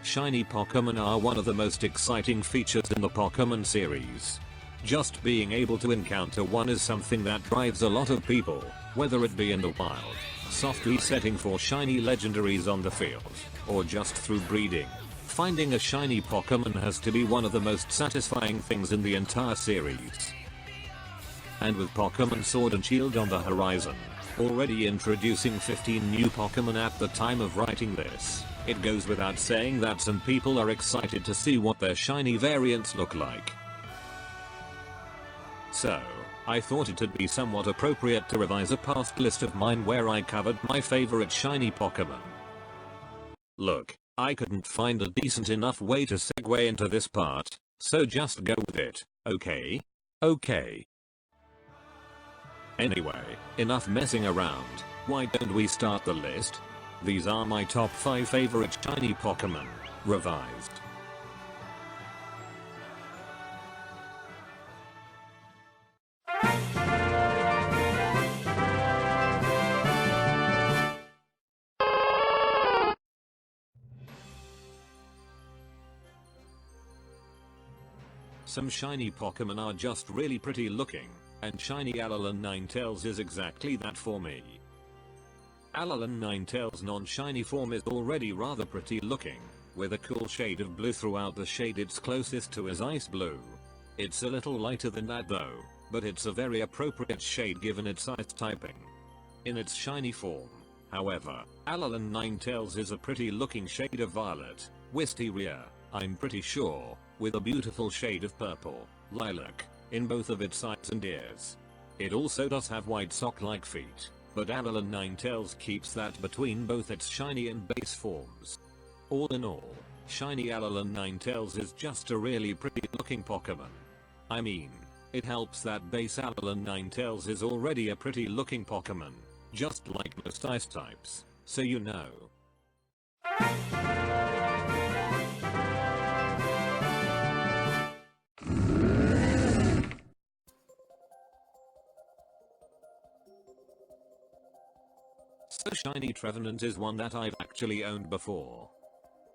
Shiny Pokémon are one of the most exciting features in the Pokémon series. Just being able to encounter one is something that drives a lot of people, whether it be in the wild, soft resetting for shiny legendaries on the field, or just through breeding. Finding a shiny Pokémon has to be one of the most satisfying things in the entire series. And with Pokémon Sword and Shield on the horizon, already introducing 15 new Pokémon at the time of writing this, it goes without saying that some people are excited to see what their shiny variants look like. So, I thought it'd be somewhat appropriate to revise a past list of mine where I covered my favorite shiny Pokémon. Look, I couldn't find a decent enough way to segue into this part, so just go with it, okay? Okay. Anyway, enough messing around, why don't we start the list? These are my top 5 favorite shiny Pokémon, revised. Some shiny Pokémon are just really pretty looking, and shiny Alolan Ninetails is exactly that for me. Alolan Ninetails' non-shiny form is already rather pretty looking, with a cool shade of blue throughout the shade it's closest to is ice blue. It's a little lighter than that though, but it's a very appropriate shade given its ice typing. In its shiny form, however, Alolan Ninetails is a pretty looking shade of violet, wisteria, I'm pretty sure, with a beautiful shade of purple, lilac, in both of its eyes and ears. It also does have white sock-like feet, but Alolan Ninetails keeps that between both its shiny and base forms. All in all, shiny Alolan Ninetails is just a really pretty looking Pokémon. I mean, it helps that base Alolan Ninetails is already a pretty looking Pokémon, just like most ice types, so you know. So shiny Trevenant is one that I've actually owned before.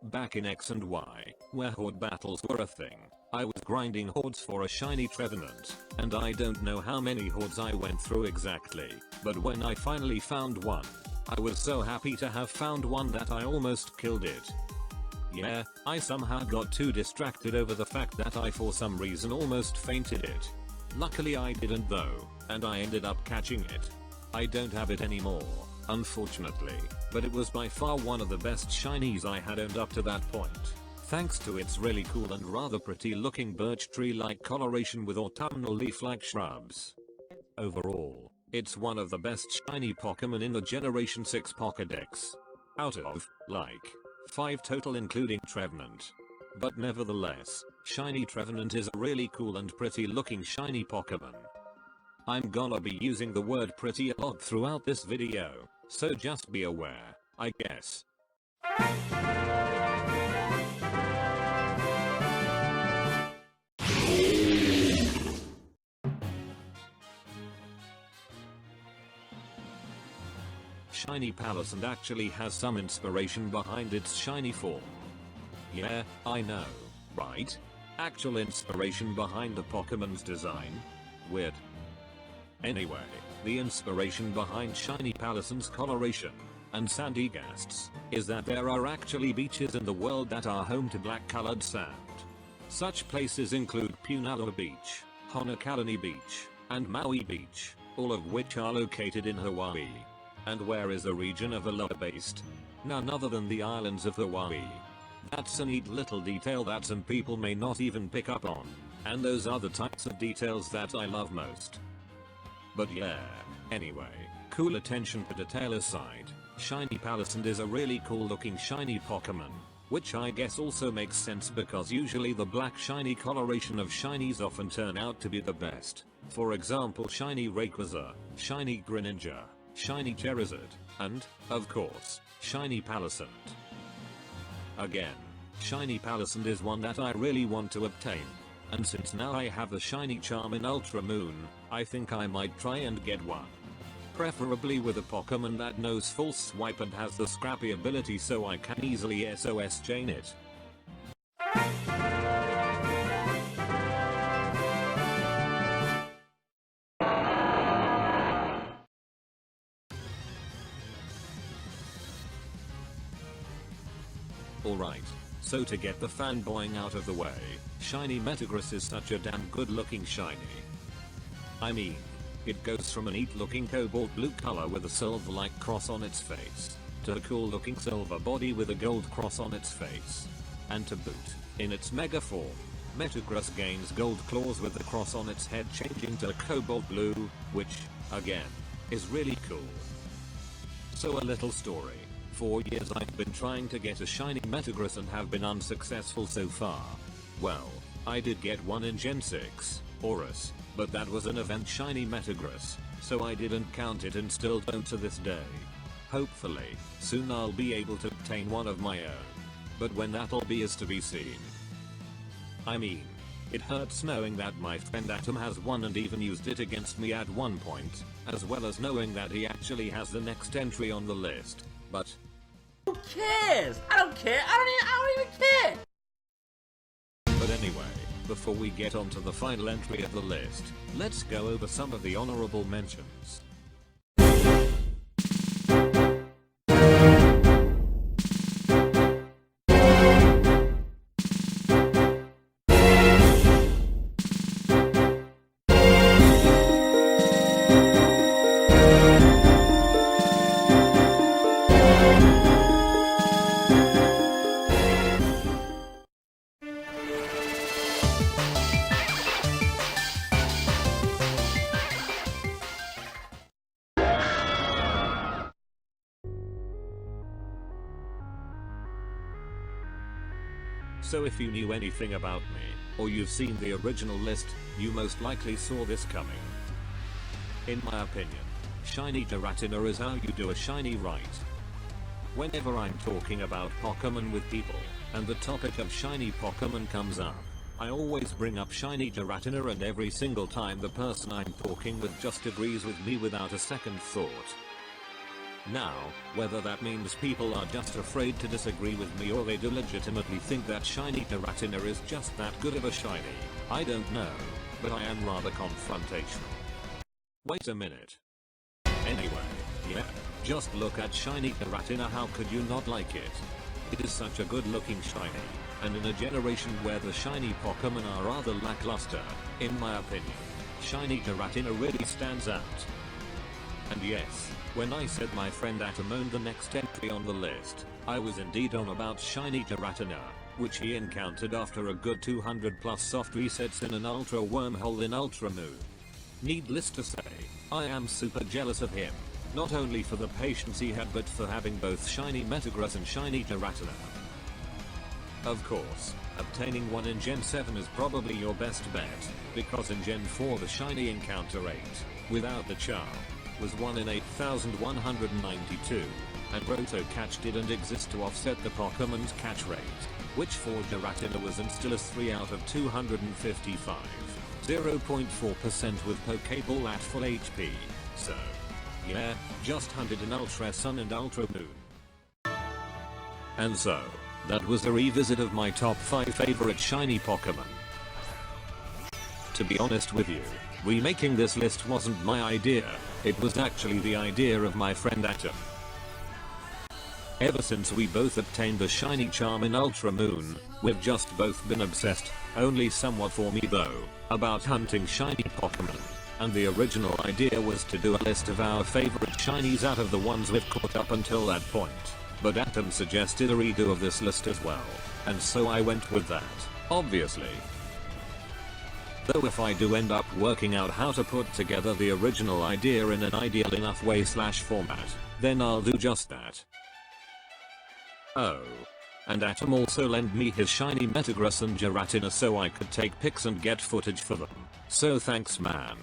Back in X and Y, where horde battles were a thing, I was grinding hordes for a shiny Trevenant, and I don't know how many hordes I went through exactly, but when I finally found one, I was so happy to have found one that I almost killed it. Yeah, I somehow got too distracted over the fact that I for some reason almost fainted it. Luckily I didn't though, and I ended up catching it. I don't have it anymore, unfortunately, but it was by far one of the best shinies I had owned up to that point, thanks to its really cool and rather pretty looking birch tree-like coloration with autumnal leaf-like shrubs. Overall, it's one of the best shiny Pokémon in the Generation 6 Pokédex. Out of, like, 5 total including Trevenant. But nevertheless, shiny Trevenant is a really cool and pretty looking shiny Pokémon. I'm gonna be using the word pretty a lot throughout this video, so just be aware, I guess. Shiny Palisand actually has some inspiration behind its shiny form. Yeah, I know, right? Actual inspiration behind the Pokémon's design? Weird. Anyway, the inspiration behind shiny Palisand's coloration and sandy ghasts is that there are actually beaches in the world that are home to black-colored sand. Such places include Punalua Beach, Hoenn Beach, and Maui Beach, all of which are located in Hawaii. And where is the region of Aloha based? None other than the islands of Hawaii. That's a neat little detail that some people may not even pick up on, and those are the types of details that I love most. But yeah, anyway, cool attention to detail aside, shiny Palisand is a really cool looking shiny Pokémon, which I guess also makes sense because usually the black shiny coloration of shinies often turn out to be the best. For example, shiny Rayquaza, shiny Greninja, shiny Charizard, and, of course, shiny Palisand. Again, shiny Palisand is one that I really want to obtain. And since now I have the shiny Charmin Ultra Moon, I think I might try and get one. Preferably with a Pokémon that knows False Swipe and has the Scrappy ability so I can easily SOS chain it. Alright, so to get the fanboying out of the way, shiny Metagross is such a damn good looking shiny. I mean, it goes from a neat looking cobalt blue color with a silver like cross on its face, to a cool looking silver body with a gold cross on its face. And to boot, in its mega form, Metagross gains gold claws with the cross on its head changing to a cobalt blue, which, again, is really cool. So a little story. For years I've been trying to get a shiny Metagross and have been unsuccessful so far. Well, I did get one in Gen 6, Aurus, but that was an event shiny Metagross, so I didn't count it and still don't to this day. Hopefully, soon I'll be able to obtain one of my own. But when that'll be is to be seen. I mean, it hurts knowing that my friend Atom has one and even used it against me at one point, as well as knowing that he actually has the next entry on the list, but who cares? I don't care. I don't even care. But anyway, before we get on to the final entry of the list, let's go over some of the honorable mentions. So if you knew anything about me, or you've seen the original list, you most likely saw this coming. In my opinion, shiny Giratina is how you do a shiny right. Whenever I'm talking about Pokemon with people, and the topic of shiny Pokemon comes up, I always bring up shiny Giratina, and every single time the person I'm talking with just agrees with me without a second thought. Now, whether that means people are just afraid to disagree with me or they do legitimately think that shiny Giratina is just that good of a shiny, I don't know, but I am rather confrontational. Wait a minute. Anyway, yeah, just look at shiny Giratina, how could you not like it? It is such a good looking shiny, and in a generation where the shiny Pokemon are rather lackluster, in my opinion, shiny Giratina really stands out. And yes, when I said my friend Atom owned the next entry on the list, I was indeed on about shiny Giratina, which he encountered after a good 200 plus soft resets in an ultra wormhole in Ultra Moon. Needless to say, I am super jealous of him, not only for the patience he had but for having both shiny Metagross and shiny Giratina. Of course, obtaining one in Gen 7 is probably your best bet, because in Gen 4 the shiny encounter rate, without the charm, was 1 in 8,192, and Roto Catch didn't exist to offset the Pokemon's catch rate, which for Giratina was and still is 3 out of 255, 0.4% with Pokeball at full HP, so yeah, just hunted in Ultra Sun and Ultra Moon. And so, that was a revisit of my top 5 favorite shiny Pokemon. To be honest with you, remaking this list wasn't my idea, it was actually the idea of my friend Atom. Ever since we both obtained the shiny charm in Ultra Moon, we've just both been obsessed, only somewhat for me though, about hunting shiny Pokemon, and the original idea was to do a list of our favorite shinies out of the ones we've caught up until that point, but Atom suggested a redo of this list as well, and so I went with that, obviously. Though if I do end up working out how to put together the original idea in an ideal enough way / format, then I'll do just that. Oh. And Atom also lent me his shiny Metagross and Giratina so I could take pics and get footage for them, so thanks man.